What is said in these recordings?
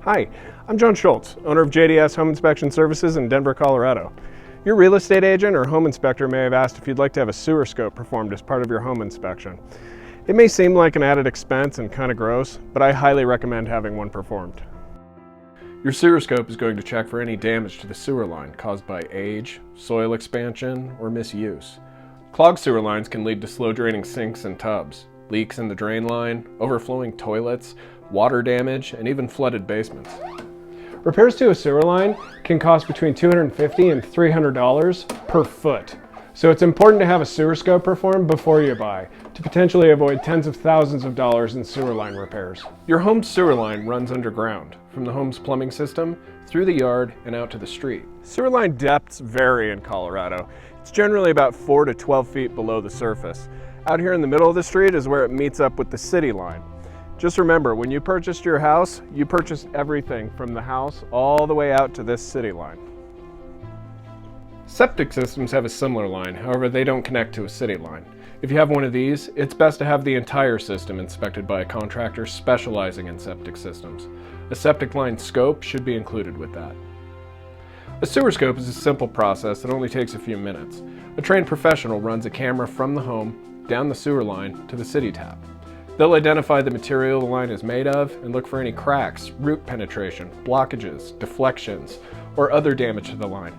Hi, I'm John Schultz, owner of JDS Home Inspection Services in Denver, Colorado. Your real estate agent or home inspector may have asked if you'd like to have a sewer scope performed as part of your home inspection. It may seem like an added expense and kind of gross, but I highly recommend having one performed. Your sewer scope is going to check for any damage to the sewer line caused by age, soil expansion, or misuse. Clogged sewer lines can lead to slow draining sinks and tubs, leaks in the drain line, overflowing toilets, water damage, and even flooded basements. Repairs to a sewer line can cost between $250 and $300 per foot. So it's important to have a sewer scope performed before you buy, to potentially avoid tens of thousands of dollars in sewer line repairs. Your home's sewer line runs underground, from the home's plumbing system, through the yard, and out to the street. Sewer line depths vary in Colorado. It's generally about 4 to 12 feet below the surface. Out here in the middle of the street is where it meets up with the city line. Just remember, when you purchased your house, you purchased everything from the house all the way out to this city line. Septic systems have a similar line, however they don't connect to a city line. If you have one of these, it's best to have the entire system inspected by a contractor specializing in septic systems. A septic line scope should be included with that. A sewer scope is a simple process that only takes a few minutes. A trained professional runs a camera from the home, down the sewer line, to the city tap. They'll identify the material the line is made of and look for any cracks, root penetration, blockages, deflections, or other damage to the line.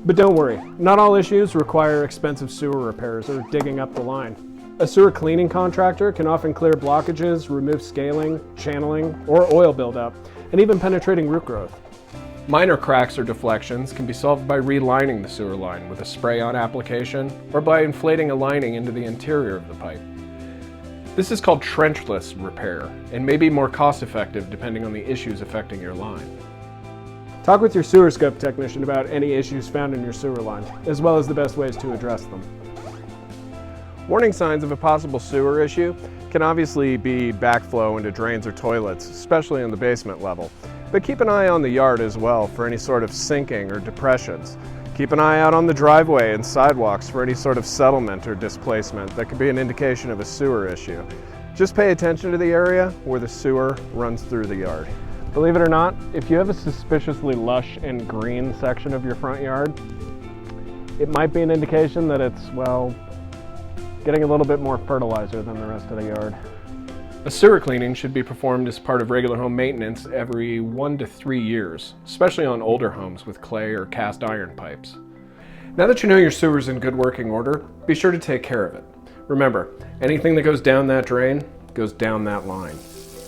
But don't worry, not all issues require expensive sewer repairs or digging up the line. A sewer cleaning contractor can often clear blockages, remove scaling, channeling, or oil buildup, and even penetrating root growth. Minor cracks or deflections can be solved by relining the sewer line with a spray-on application or by inflating a lining into the interior of the pipe. This is called trenchless repair and may be more cost-effective depending on the issues affecting your line. Talk with your sewer scope technician about any issues found in your sewer line, as well as the best ways to address them. Warning signs of a possible sewer issue can obviously be backflow into drains or toilets, especially in the basement level. But keep an eye on the yard as well for any sort of sinking or depressions. Keep an eye out on the driveway and sidewalks for any sort of settlement or displacement that could be an indication of a sewer issue. Just pay attention to the area where the sewer runs through the yard. Believe it or not, if you have a suspiciously lush and green section of your front yard, it might be an indication that it's, well, getting a little bit more fertilizer than the rest of the yard. A sewer cleaning should be performed as part of regular home maintenance every 1 to 3 years, especially on older homes with clay or cast iron pipes. Now that you know your sewer's in good working order, be sure to take care of it. Remember, anything that goes down that drain goes down that line.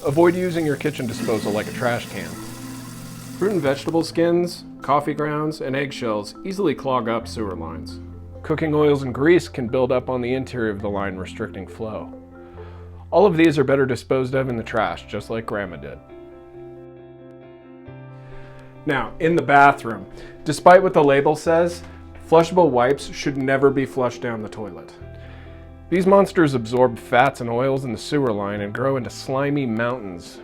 Avoid using your kitchen disposal like a trash can. Fruit and vegetable skins, coffee grounds, and eggshells easily clog up sewer lines. Cooking oils and grease can build up on the interior of the line, restricting flow. All of these are better disposed of in the trash, just like Grandma did. Now, in the bathroom, despite what the label says, flushable wipes should never be flushed down the toilet. These monsters absorb fats and oils in the sewer line and grow into slimy mountains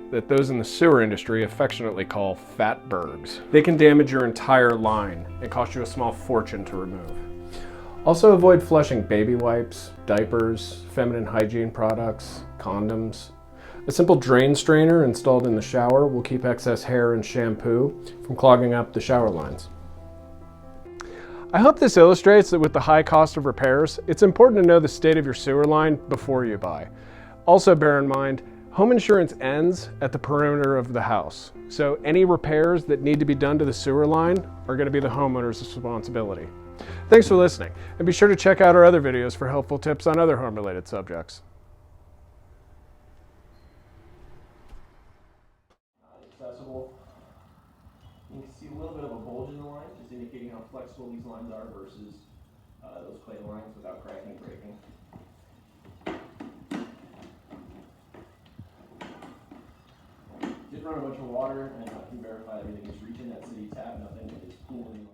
that those in the sewer industry affectionately call fatbergs. They can damage your entire line and cost you a small fortune to remove. Also avoid flushing baby wipes, diapers, feminine hygiene products, condoms. A simple drain strainer installed in the shower will keep excess hair and shampoo from clogging up the shower lines. I hope this illustrates that with the high cost of repairs, it's important to know the state of your sewer line before you buy. Also bear in mind, home insurance ends at the perimeter of the house. So any repairs that need to be done to the sewer line are going to be the homeowner's responsibility. Thanks for listening, and be sure to check out our other videos for helpful tips on other home-related subjects. Accessible. You can see a little bit of a bulge in the line, just indicating how flexible these lines are versus those clay lines without cracking and breaking. Did run a bunch of water, and I can verify everything is reaching that city tap, nothing is pooling.